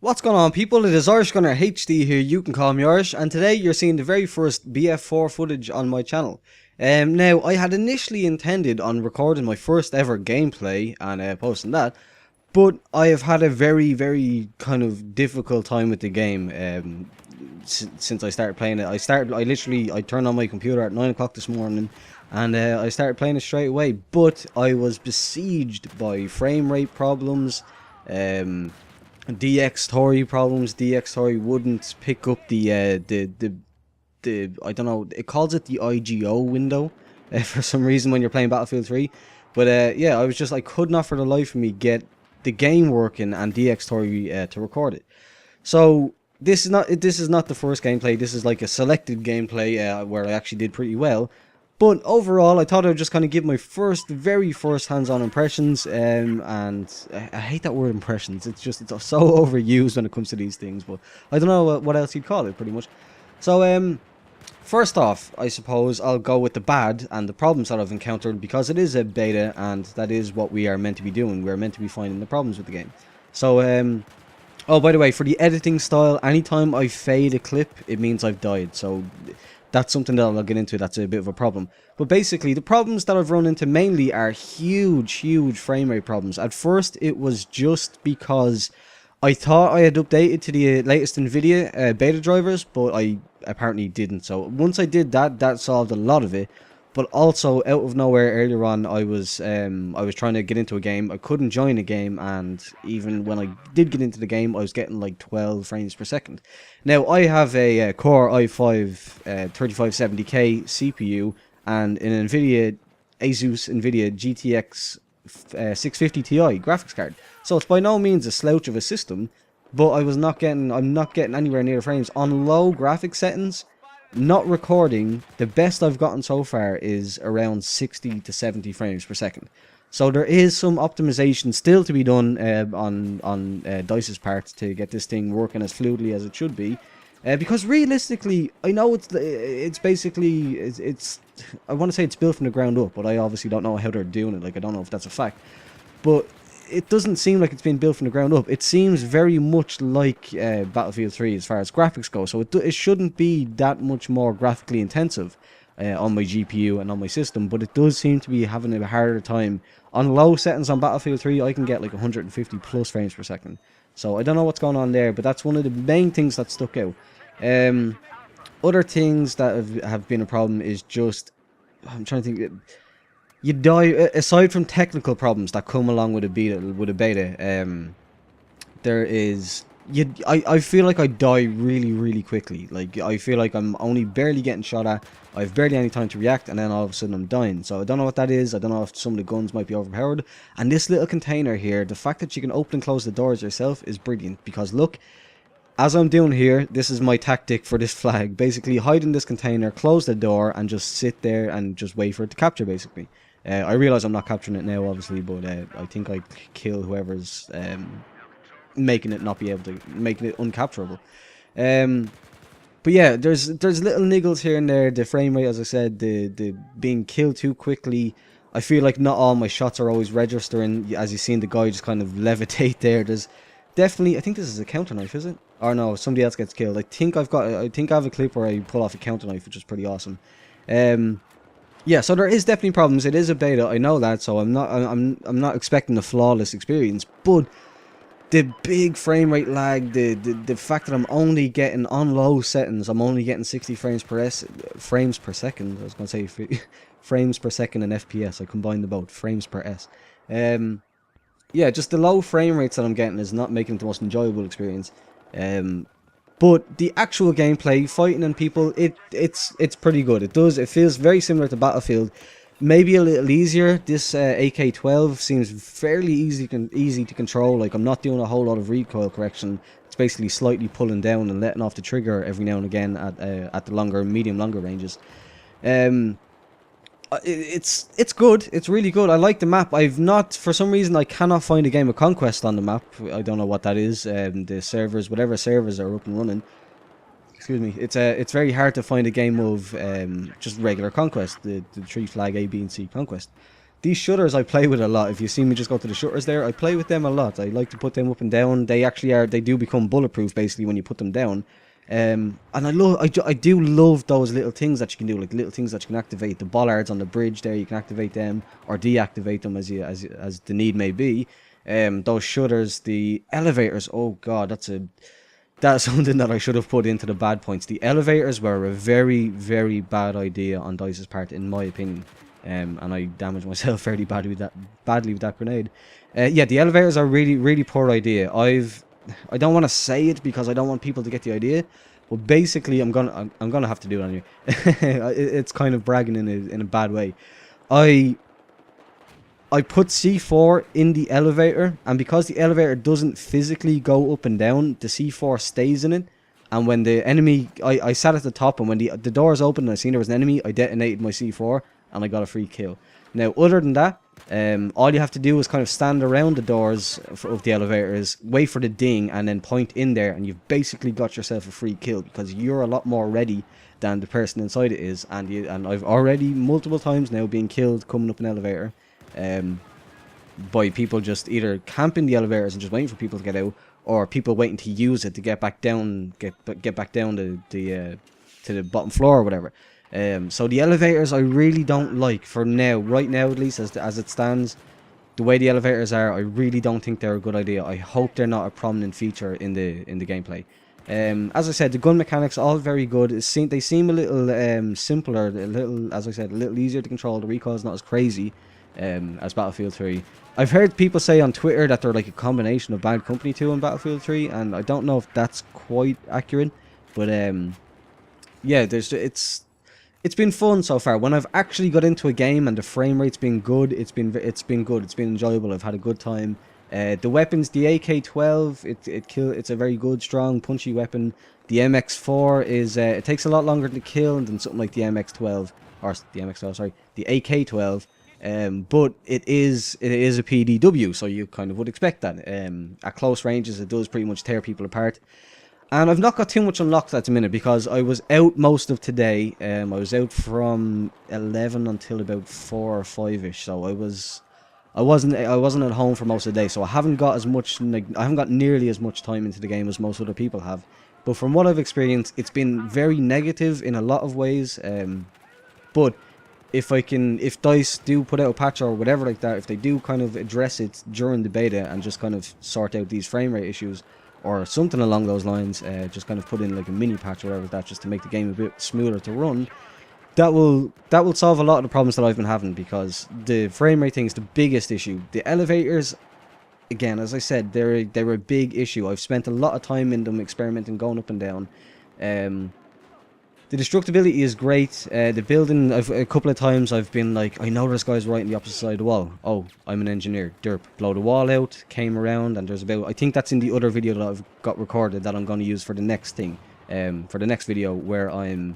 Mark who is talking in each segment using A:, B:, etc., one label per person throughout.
A: What's going on, people? It is Irish Gunner HD here, you can call me Irish, and today you're seeing the very first BF4 footage on my channel. Now, I had initially intended on recording my first ever gameplay and posting that, but I have had a very kind of difficult time with the game since I started playing it. I turned on my computer at 9 o'clock this morning, and I started playing it straight away, but I was besieged by frame rate problems, DX Tory problems. DX Tory wouldn't pick up the I don't know, it calls it the IGO window for some reason when you're playing Battlefield 3. But yeah, I could not for the life of me get the game working and DX Tory to record it. So this is not the first gameplay. This is like a selected gameplay where I actually did pretty well. But overall, I thought I would just kind of give my very first hands-on impressions, and I hate that word impressions. It's so overused when it comes to these things, but I don't know what else you'd call it, pretty much. So, first off, I suppose I'll go with the bad and the problems that I've encountered, because it is a beta, and that is what we are meant to be doing. We're meant to be finding the problems with the game. So, oh, by the way, for the editing style, anytime I fade a clip, it means I've died, so that's something that I'll get into. That's a bit of a problem. But basically, the problems that I've run into mainly are huge frame rate problems. At first, it was just because I thought I had updated to the latest NVIDIA beta drivers, but I apparently didn't. So once I did that, that solved a lot of it. But also, out of nowhere, earlier on, I was trying to get into a game. I couldn't join a game, and even when I did get into the game, I was getting like 12 frames per second. Now, I have a Core i5 3570K CPU and an Asus NVIDIA GTX 650 Ti graphics card. So it's by no means a slouch of a system, but I'm not getting anywhere near the frames on low graphics settings. Not recording, the best I've gotten so far is around 60 to 70 frames per second. So there is some optimization still to be done on DICE's part to get this thing working as fluidly as it should be. Because realistically, I know it's basically I want to say it's built from the ground up, but I obviously don't know how they're doing it. Like, I don't know if that's a fact, but it doesn't seem like it's been built from the ground up. It seems very much like Battlefield 3 as far as graphics go, so it shouldn't be that much more graphically intensive on my GPU and on my system, but it does seem to be having a harder time. On low settings on Battlefield 3, I can get like 150 plus frames per second. So I don't know what's going on there, but that's one of the main things that stuck out. Other things that have been a problem is just, I'm trying to think. You die, aside from technical problems that come along with a beta, there is, I feel like I die really quickly. Like, I feel like I'm only barely getting shot at, I have barely any time to react, and then all of a sudden I'm dying. So I don't know what that is. I don't know if some of the guns might be overpowered. And this little container here, the fact that you can open and close the doors yourself is brilliant, because look, as I'm doing here, this is my tactic for this flag. Basically, hide in this container, close the door, and just sit there and just wait for it to capture, basically. I realise I'm not capturing it now, obviously, but I think I kill whoever's making it uncapturable. But yeah, there's little niggles here and there. The frame rate, as I said, the being killed too quickly. I feel like not all my shots are always registering. As you've seen, the guy just kind of levitate there. There's definitely, I think this is a counter knife, is it? Or no, somebody else gets killed. I think I have a clip where I pull off a counter knife, which is pretty awesome. Yeah, so there is definitely problems. It is a beta, I know that, so I'm not expecting a flawless experience. But the big frame rate lag, the fact that I'm only getting on low settings, I'm only getting 60 frames per second. I was gonna say frames per second and FPS. I combined the both, frames per s. Yeah, just the low frame rates that I'm getting is not making it the most enjoyable experience. But the actual gameplay, fighting and people, it's pretty good. It feels very similar to Battlefield, maybe a little easier. This AK-12 seems fairly easy to control. Like, I'm not doing a whole lot of recoil correction. It's basically slightly pulling down and letting off the trigger every now and again at the medium-longer ranges. It's good. It's really good. I like the map. For some reason, I cannot find a game of Conquest on the map. I don't know what that is. The servers, whatever servers are up and running. Excuse me. It's very hard to find a game of just regular Conquest. The 3 flag A, B, and C Conquest. these shutters I play with a lot. If you see me just go to the shutters there, I play with them a lot. I like to put them up and down. They actually are, they do become bulletproof basically when you put them down. And I do love those little things that you can do, like little things that you can activate. The bollards on the bridge there, you can activate them or deactivate them as the need may be. Those shutters, the elevators. Oh god, that's something that I should have put into the bad points. The elevators were a very, very bad idea on DICE's part, in my opinion. And I damaged myself fairly badly with that grenade. Yeah, the elevators are really, really poor idea. I don't want to say it because I don't want people to get the idea, but basically I'm gonna have to do it anyway. It's kind of bragging in a bad way. I put C4 in the elevator, and because the elevator doesn't physically go up and down, the C4 stays in it. And when the enemy, I sat at the top, and when the doors opened and I seen there was an enemy, I detonated my C4 and I got a free kill. Now, other than that, all you have to do is kind of stand around the doors of the elevators, wait for the ding, and then point in there, and you've basically got yourself a free kill because you're a lot more ready than the person inside it is. And I've already multiple times now been killed coming up an elevator, by people just either camping the elevators and just waiting for people to get out, or people waiting to use it to get back down, get back down to the bottom floor or whatever. So the elevators I really don't like for now, right now at least, as it stands. The way the elevators are, I really don't think they're a good idea. I hope they're not a prominent feature in the gameplay. As I said, the gun mechanics are all very good. They seem a little simpler, a little, as I said, a little easier to control. The recoil is not as crazy as Battlefield 3. I've heard people say on Twitter that they're like a combination of Bad Company 2 and Battlefield 3, and I don't know if that's quite accurate, but yeah, it's been fun so far. When I've actually got into a game and the frame rate's been good, it's been good. It's been enjoyable. I've had a good time. The weapons, the AK-12, it's a very good, strong, punchy weapon. The MX-4 is it takes a lot longer to kill than something like the MX-12, or the MX-12, sorry, the AK-12. But it is a PDW, so you kind of would expect that. At close ranges, it does pretty much tear people apart. And I've not got too much unlocked at the minute because I was out most of today. I was out from 11 until about 4 or 5ish, so I wasn't at home for most of the day. So I haven't got as much, like, I haven't got nearly as much time into the game as most other people have. But from what I've experienced, it's been very negative in a lot of ways. But if DICE do put out a patch or whatever like that, if they do kind of address it during the beta and just kind of sort out these frame rate issues, or something along those lines, just kind of put in like a mini patch or whatever like that, just to make the game a bit smoother to run, that will solve a lot of the problems that I've been having, because the frame rate thing is the biggest issue. The elevators, again, as I said, they're a big issue. I've spent a lot of time in them experimenting, going up and down. The destructibility is great. The building, a couple of times I've been like, I know this guy's right on the opposite side of the wall. Oh, I'm an engineer. Derp. Blow the wall out, came around, and there's about, I think that's in the other video that I've got recorded that I'm going to use for the next thing. For the next video, where I'm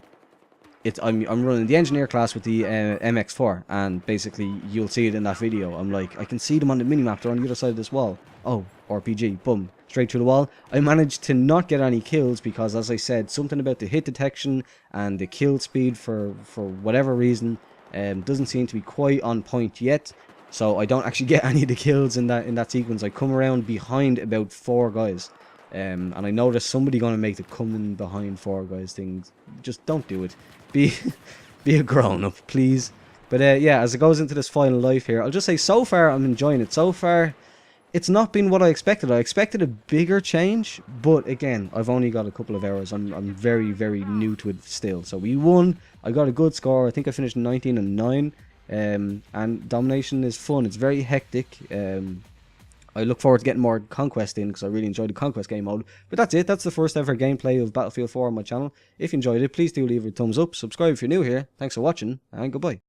A: running the engineer class with the MX4, and basically you'll see it in that video. I'm like, I can see them on the minimap, they're on the other side of this wall. Oh, RPG, boom, straight through the wall. I managed to not get any kills because, as I said, something about the hit detection and the kill speed for whatever reason doesn't seem to be quite on point yet. So I don't actually get any of the kills in that sequence. I come around behind about 4 guys. And I know there's somebody going to make the coming behind 4 guys thing. Just don't do it. Be a grown-up, please. But yeah, as it goes into this final life here, I'll just say so far I'm enjoying it. So far, it's not been what I expected. I expected a bigger change, but again, I've only got a couple of hours. I'm very, very new to it still. So we won. I got a good score. I think I finished 19 and 9. And Domination is fun. It's very hectic. I look forward to getting more Conquest in, because I really enjoyed the Conquest game mode. But that's it. That's the first ever gameplay of Battlefield 4 on my channel. If you enjoyed it, please do leave a thumbs up. Subscribe if you're new here. Thanks for watching, and goodbye.